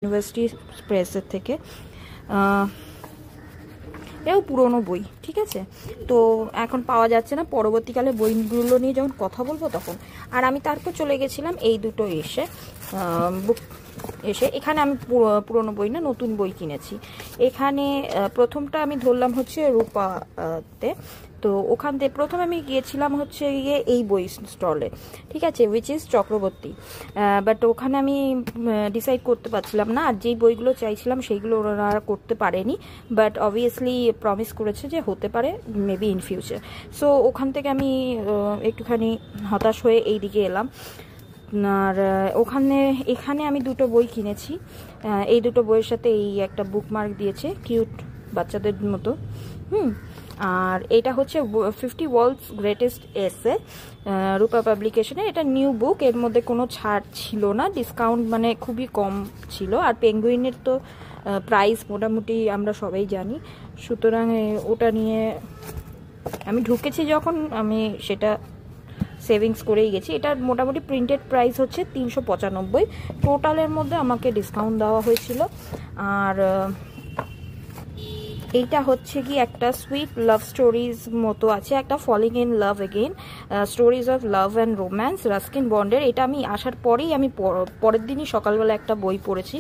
University প্রেসের থেকে। এও পুরনো বই, ঠিক আছে। তো এখন পাওয়া যাচ্ছে না, পরবর্তীকালে বইগুলো নিয়ে যখন কথা বলবো তখন। আর আমি তারপর চলে গেছিলাম এই দুটো বুক এখানে আমি পুরনো বই না, নতুন বই কিনেছি। এখানে প্রথমটা আমি ধরলাম হচ্ছে রূপাতে। তো ওখান থেকে প্রথমে আমি গিয়েছিলাম হচ্ছে গিয়ে এই বই স্টলে, ঠিক আছে, উইচ ইজ চক্রবর্তী। বাট ওখানে আমি ডিসাইড করতে পারছিলাম না, আর যেই বইগুলো চাইছিলাম সেইগুলো ওরা করতে পারেনি। বাট অবভিয়াসলি প্রমিস করেছে যে হতে পারে মেবি ইন ফিউচার। সো ওখান থেকে আমি একটুখানি হতাশ হয়ে এই দিকে এলাম। আর এখানে আমি দুটো বই কিনেছি। এই দুটো বইয়ের সাথে এই একটা বুকমার্ক দিয়েছে, কিউট বাচ্চাদের মতো। আর এটা হচ্ছে 50 ওয়ার্ল্ডস গ্রেটেস্ট এসে, রূপা পাবলিকেশনে। এটা নিউ বুক, এর মধ্যে কোনো ছাড় ছিল না, ডিসকাউন্ট মানে খুবই কম ছিল। আর পেঙ্গুইনের তো প্রাইস মোটামুটি আমরা সবাই জানি, সুতরাং ওটা নিয়ে আমি ঢুকেছি যখন আমি সেটা সেভিংস করেই গেছি। এটা মোটামুটি প্রিন্টেড প্রাইস হচ্ছে 395, টোটালের মধ্যে আমাকে ডিসকাউন্ট দেওয়া হয়েছিল। আর এইটা হচ্ছে কি একটা সুইট লাভ স্টোরিজ মতো আছে, একটা falling in love again, stories of love and romance, Ruskin বন্ডের। এটা আমি আসার পরেই আমি পরের দিনই সকালবেলা একটা বই পড়েছি,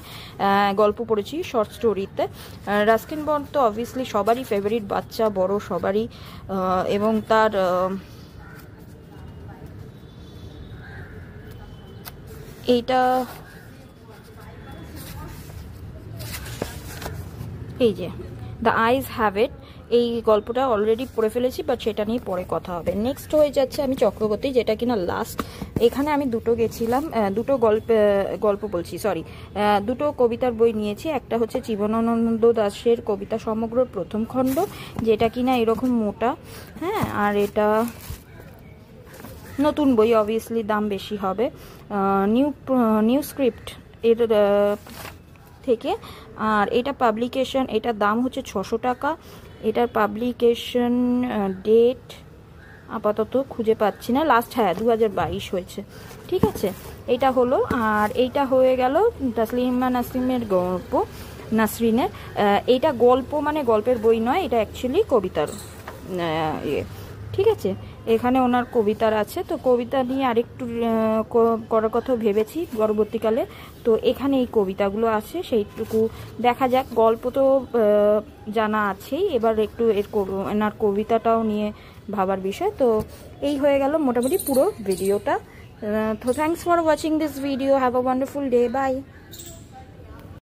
গল্প পড়েছি শর্ট স্টোরিতে। রাস্কিন বন্ড তো অবভিয়াসলি সবারই ফেভারিট, বাচ্চা বড় সবারই। এবং তার এইটা এই যে দ্য আইজ হ্যাভ ইট, এই গল্পটা অলরেডি পড়ে ফেলেছি, বাট সেটা নিয়ে পরে কথা হবে। নেক্সট হয়ে যাচ্ছে আমি চক্রবর্তী, যেটা কিনা লাস্ট। এখানে আমি দুটো গেছিলাম, দুটো গল্প বলছি সরি, দুটো কবিতার বই নিয়েছি। একটা হচ্ছে জীবনানন্দ দাশের কবিতা সমগ্র প্রথম খণ্ড, যেটা কিনা এরকম মোটা, হ্যাঁ। আর এটা নতুন বই, অবভিয়াসলি দাম বেশি হবে। নিউ স্ক্রিপ্ট এর থেকে। আর এটা পাবলিকেশন, এটার দাম হচ্ছে 600 টাকা। এটার পাবলিকেশন ডেট আপাতত খুঁজে পাচ্ছি না, লাস্ট 2022 হয়েছে, ঠিক আছে। এটা হলো। আর এইটা হয়ে গেল তাসলিমা নাসরিনের গল্প, নাসরিনের। এইটা গল্প মানে গল্পের বই নয়, এটা অ্যাকচুয়ালি কবিতার ঠিক আছে। এখানে ওনার কবিতার আছে, তো কবিতা নিয়ে আরেকটু করার কথা ভেবেছি পরবর্তীকালে। তো এখানে এই কবিতাগুলো আছে, সেইটুকু দেখা যাক। গল্প তো জানা আছেই, এবার একটু এনার কবিতাটাও নিয়ে ভাবার বিষয়। তো এই হয়ে গেল মোটামুটি পুরো ভিডিওটা। তো thanks for watching this video, have a wonderful day, by.